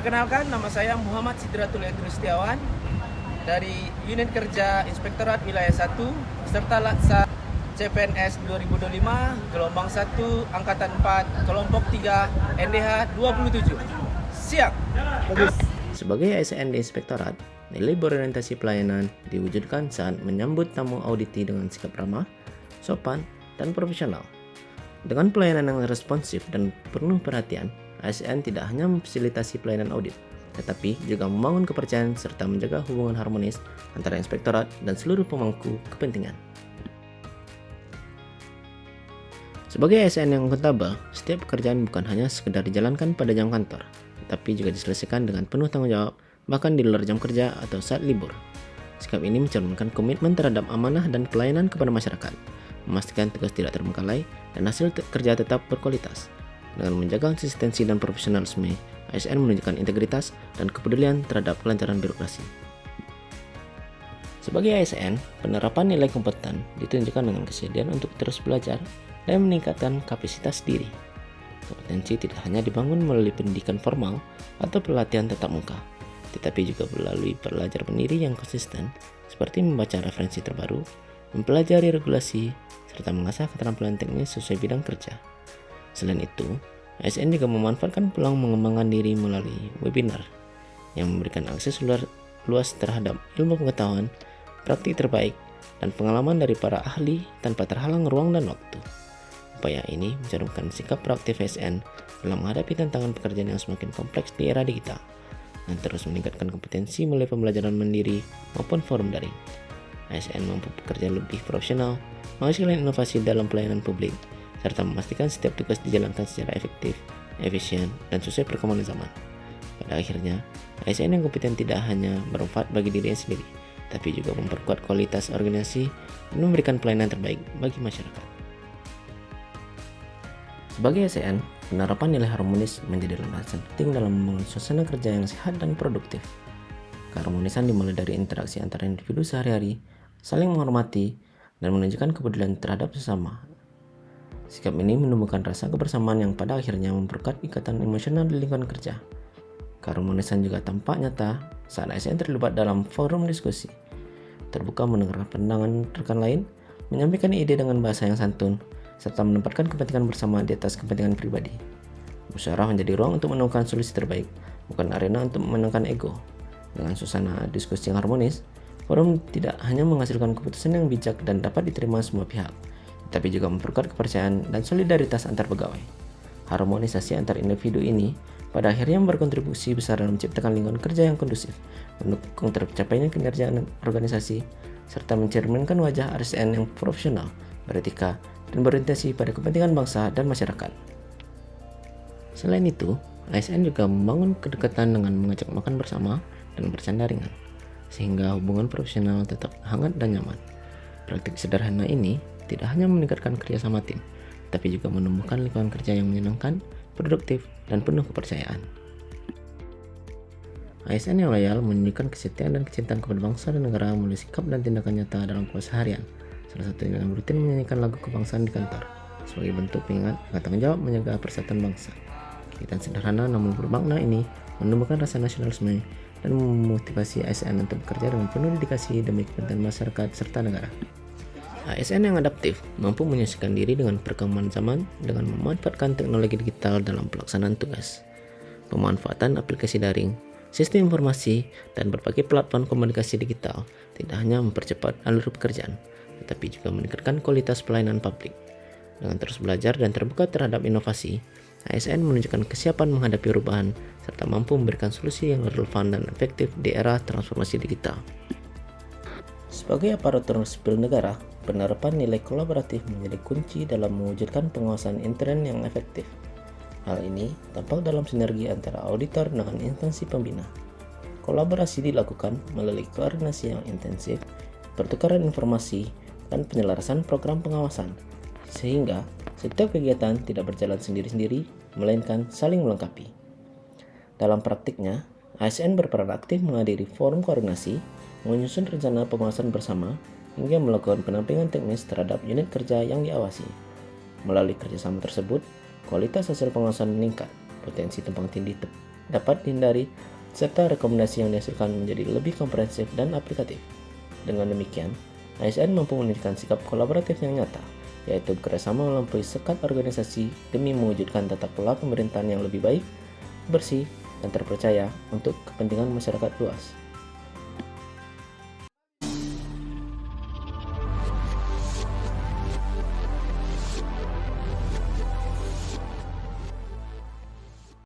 Perkenalkan, nama saya Muhammad Sidratul Edrustiawan dari Unit Kerja Inspektorat Wilayah 1 serta Laksa CPNS 2025 Gelombang 1 Angkatan 4 Kelompok 3 NDH 27. Siap. Sebagai ASN di Inspektorat, nilai berorientasi pelayanan diwujudkan saat menyambut tamu auditi dengan sikap ramah, sopan, dan profesional. Dengan pelayanan yang responsif dan penuh perhatian, ASN tidak hanya memfasilitasi pelayanan audit, tetapi juga membangun kepercayaan serta menjaga hubungan harmonis antara inspektorat dan seluruh pemangku kepentingan. Sebagai ASN yang akuntabel, setiap pekerjaan bukan hanya sekedar dijalankan pada jam kantor, tetapi juga diselesaikan dengan penuh tanggung jawab, bahkan di luar jam kerja atau saat libur. Sikap ini mencerminkan komitmen terhadap amanah dan pelayanan kepada masyarakat, memastikan tugas tidak terbengkalai dan hasil kerja tetap berkualitas. Dengan menjaga konsistensi dan profesionalisme, ASN menunjukkan integritas dan kepedulian terhadap kelancaran birokrasi. Sebagai ASN, penerapan nilai kompeten ditunjukkan dengan kesediaan untuk terus belajar dan meningkatkan kapasitas diri. Kompetensi tidak hanya dibangun melalui pendidikan formal atau pelatihan tatap muka, tetapi juga melalui belajar pendiri yang konsisten, seperti membaca referensi terbaru, mempelajari regulasi, serta mengasah keterampilan teknis sesuai bidang kerja. Selain itu, ASN juga memanfaatkan peluang mengembangkan diri melalui webinar yang memberikan akses luas terhadap ilmu pengetahuan, praktik terbaik, dan pengalaman dari para ahli tanpa terhalang ruang dan waktu. Upaya ini mencerminkan sikap proaktif ASN dalam menghadapi tantangan pekerjaan yang semakin kompleks di era digital dan terus meningkatkan kompetensi melalui pembelajaran mandiri maupun forum daring. ASN mampu bekerja lebih profesional, menghasilkan inovasi dalam pelayanan publik, serta memastikan setiap tugas dijalankan secara efektif, efisien, dan sesuai perkembangan zaman. Pada akhirnya, ASN yang kompeten tidak hanya bermanfaat bagi dirinya sendiri, tapi juga memperkuat kualitas organisasi dan memberikan pelayanan terbaik bagi masyarakat. Sebagai ASN, penerapan nilai harmonis menjadi landasan penting dalam membangun suasana kerja yang sehat dan produktif. Keharmonisan dimulai dari interaksi antara individu sehari-hari, saling menghormati, dan menunjukkan kepedulian terhadap sesama. Sikap ini menumbuhkan rasa kebersamaan yang pada akhirnya memperkuat ikatan emosional di lingkungan kerja. Keharmonisan juga tampak nyata saat ASN terlibat dalam forum diskusi, terbuka mendengar pandangan rekan lain, menyampaikan ide dengan bahasa yang santun, serta menempatkan kepentingan bersama di atas kepentingan pribadi. Musyawarah menjadi ruang untuk menemukan solusi terbaik, bukan arena untuk memenangkan ego. Dengan suasana diskusi yang harmonis, forum tidak hanya menghasilkan keputusan yang bijak dan dapat diterima semua pihak, tapi juga memperkuat kepercayaan dan solidaritas antar pegawai. Harmonisasi antar individu ini pada akhirnya berkontribusi besar dalam menciptakan lingkungan kerja yang kondusif, mendukung tercapainya kinerja organisasi, serta mencerminkan wajah ASN yang profesional, beretika, dan berorientasi pada kepentingan bangsa dan masyarakat. Selain itu, ASN juga membangun kedekatan dengan mengajak makan bersama dan bercanda ringan, sehingga hubungan profesional tetap hangat dan nyaman. Praktik sederhana ini tidak hanya meningkatkan kerjasama tim, tapi juga menumbuhkan lingkungan kerja yang menyenangkan, produktif, dan penuh kepercayaan. ASN yang loyal menunjukkan kesetiaan dan kecintaan kepada bangsa dan negara melalui sikap dan tindakan nyata dalam keseharian. Salah satunya dengan rutin menyanyikan lagu kebangsaan di kantor, sebagai bentuk pengingat akan tanggung jawab menjaga persatuan bangsa. Kegiatan sederhana namun bermakna ini menumbuhkan rasa nasionalisme dan memotivasi ASN untuk bekerja dengan penuh dedikasi demi kepentingan masyarakat serta negara. ASN yang adaptif mampu menyesuaikan diri dengan perkembangan zaman dengan memanfaatkan teknologi digital dalam pelaksanaan tugas. Pemanfaatan aplikasi daring, sistem informasi, dan berbagai platform komunikasi digital tidak hanya mempercepat alur pekerjaan, tetapi juga meningkatkan kualitas pelayanan publik. Dengan terus belajar dan terbuka terhadap inovasi, ASN menunjukkan kesiapan menghadapi perubahan serta mampu memberikan solusi yang relevan dan efektif di era transformasi digital. Sebagai aparatur sipil negara, penerapan nilai kolaboratif menjadi kunci dalam mewujudkan pengawasan intern yang efektif. Hal ini tampak dalam sinergi antara auditor dengan instansi pembina. Kolaborasi dilakukan melalui koordinasi yang intensif, pertukaran informasi, dan penyelarasan program pengawasan, sehingga setiap kegiatan tidak berjalan sendiri-sendiri, melainkan saling melengkapi. Dalam praktiknya, ASN berperan aktif menghadiri forum koordinasi, menyusun rencana pengawasan bersama, hingga melakukan pendampingan teknis terhadap unit kerja yang diawasi. Melalui kerjasama tersebut, kualitas hasil pengawasan meningkat, potensi tumpang tindih dapat dihindari, serta rekomendasi yang dihasilkan menjadi lebih komprehensif dan aplikatif. Dengan demikian, ASN mampu menunjukkan sikap kolaboratif yang nyata, yaitu bekerjasama melampaui sekat organisasi demi mewujudkan tata kelola pemerintahan yang lebih baik, bersih, dan terpercaya untuk kepentingan masyarakat luas.